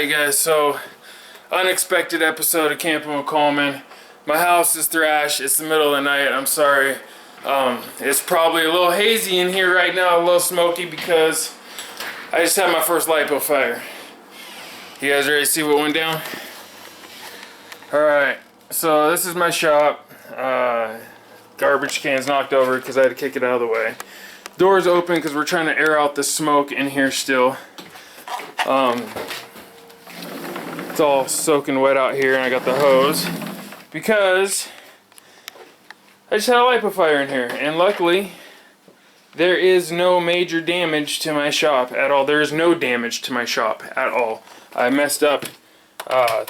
Alright guys, so unexpected episode of Camping with Coleman. My house is thrashed, it's the middle of the night, I'm sorry. It's probably a little hazy in here right now, a little smoky because I just had my first Lipo fire. You guys ready to see what went down? Alright, so this is my shop. Garbage can's knocked over because I had to kick it out of the way. Door's open because we're trying to air out the smoke in here still. It's all soaking wet out here and I got the hose because I just had a Lipo fire in here, and luckily there is no major damage to my shop at all. There is no damage to my shop at all. I messed up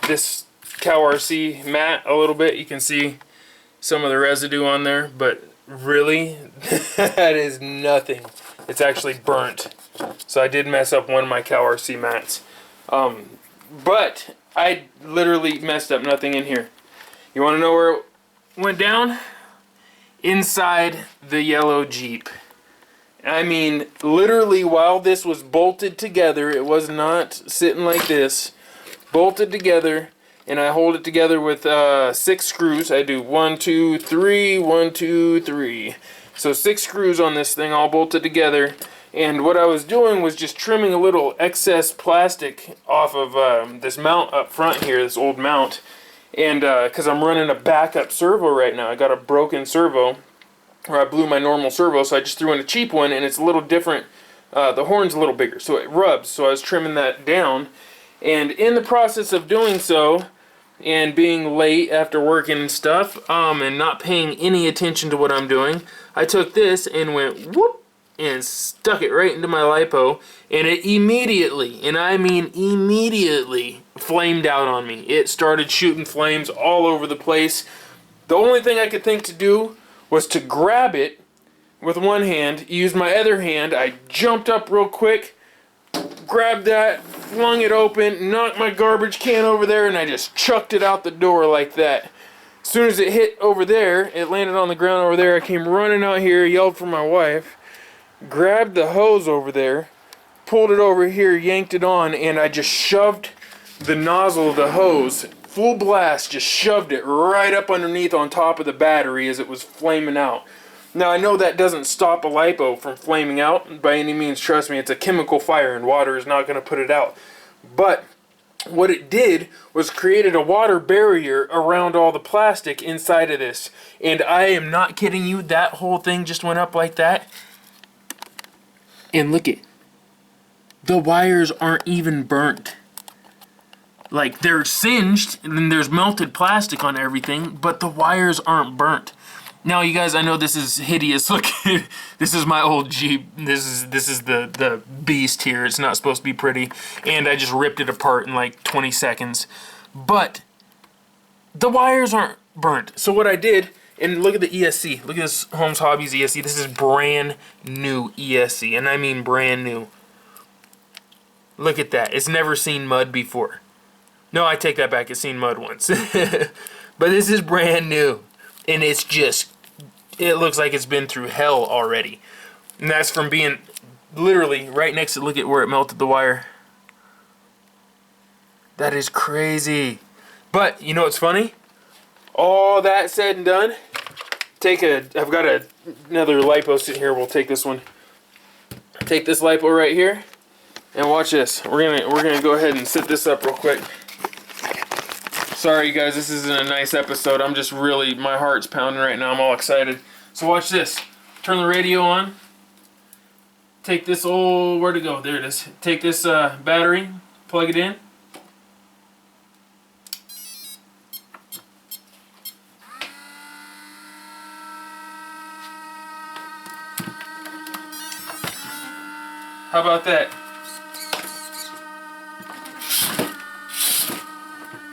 this cowrc mat a little bit. You can see some of the residue on there, but really that is nothing. It's actually burnt. So I did mess up one of my cowrc mats. But I literally messed up nothing in here. You want to know where it went down? Inside the yellow Jeep. I mean, literally while this was bolted together, it was not sitting like this. Bolted together, and I hold it together with 6 screws. I do 1, 2, 3, 1, 2, 3. So 6 screws on this thing all bolted together. And what I was doing was just trimming a little excess plastic off of this mount up front here, this old mount. And because I'm running a backup servo right now, I got a broken servo, or I blew my normal servo, so I just threw in a cheap one, and it's a little different. The horn's a little bigger, so it rubs. So I was trimming that down. And in the process of doing so, and being late after working and stuff, and not paying any attention to what I'm doing, I took this and went whoop, and stuck it right into my Lipo, and it immediately, and I mean immediately, flamed out on me. It started shooting flames all over the place. The only thing I could think to do was to grab it with one hand, use my other hand. I jumped up real quick, grabbed that, flung it open, knocked my garbage can over there, and I just chucked it out the door like that. As soon as it hit over there, it landed on the ground over there. I came running out here, yelled for my wife, grabbed the hose over there, pulled it over here, yanked it on, and I just shoved the nozzle of the hose, full blast, just shoved it right up underneath on top of the battery as it was flaming out. Now I know that doesn't stop a Lipo from flaming out by any means, trust me, it's a chemical fire and water is not going to put it out. But what it did was created a water barrier around all the plastic inside of this. And I am not kidding you, that whole thing just went up like that. And look it, the wires aren't even burnt. Like, they're singed and there's melted plastic on everything, but the wires aren't burnt. Now you guys, I know this is hideous looking. This is my old Jeep. This is the beast here. It's not supposed to be pretty, and I just ripped it apart in like 20 seconds. But the wires aren't burnt. So what I did, and look at the ESC. Look at this Holmes Hobbies ESC. This is brand new ESC, and I mean brand new. Look at that. It's never seen mud before. No, I take that back. It's seen mud once. But this is brand new, and it's just, it looks like it's been through hell already. And that's from being literally right next to, look at where it melted the wire. That is crazy. But you know what's funny? All that said and done, I've got another Lipo sitting here. We'll take this one. Take this Lipo right here, and watch this. We're gonna go ahead and set this up real quick. Sorry, you guys, this isn't a nice episode. I'm just really, my heart's pounding right now. I'm all excited. So watch this. Turn the radio on. Take this old, where'd it go? There it is. Take this battery, plug it in. How about that?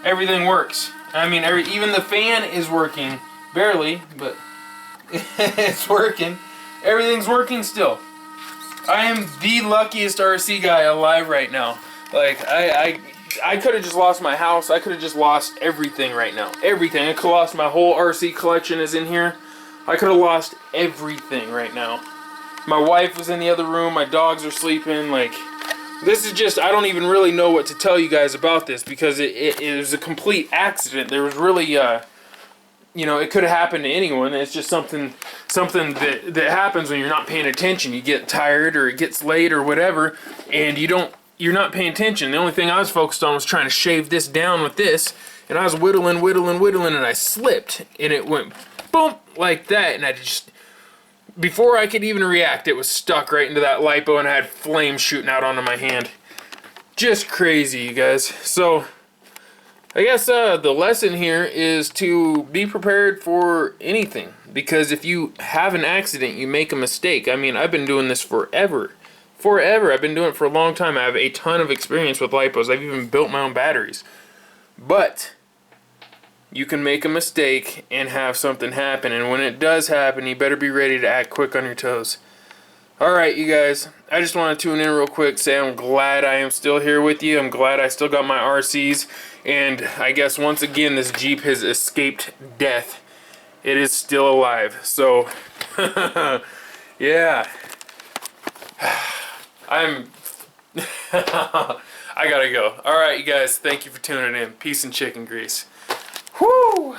Everything works. I mean, even the fan is working. Barely, but it's working. Everything's working still. I am the luckiest RC guy alive right now. Like, I could have just lost my house. I could have just lost everything right now. Everything. I could have lost my whole RC collection is in here. I could have lost everything right now. My wife was in the other room. My dogs are sleeping. Like, This is just, I don't even really know what to tell you guys about this because it was a complete accident. There was really, you know, it could have happened to anyone. It's just something that happens when you're not paying attention. You get tired or it gets late or whatever, and you're not paying attention. The only thing I was focused on was trying to shave this down with this, and I was whittling, and I slipped, and it went boom like that, and I just, before I could even react, it was stuck right into that lipo, and I had flames shooting out onto my hand. Just crazy, you guys. So I guess the lesson here is to be prepared for anything, because if you have an accident, you make a mistake. I mean, I've been doing this forever. I've been doing it for a long time. I have a ton of experience with lipos. I've even built my own batteries. But you can make a mistake and have something happen, and when it does happen, you better be ready to act quick on your toes. Alright, you guys, I just want to tune in real quick, say I'm glad I am still here with you. I'm glad I still got my RCs, and I guess once again this Jeep has escaped death. It is still alive, so yeah. I gotta go. Alright, you guys, thank you for tuning in. Peace and chicken grease. Whoo!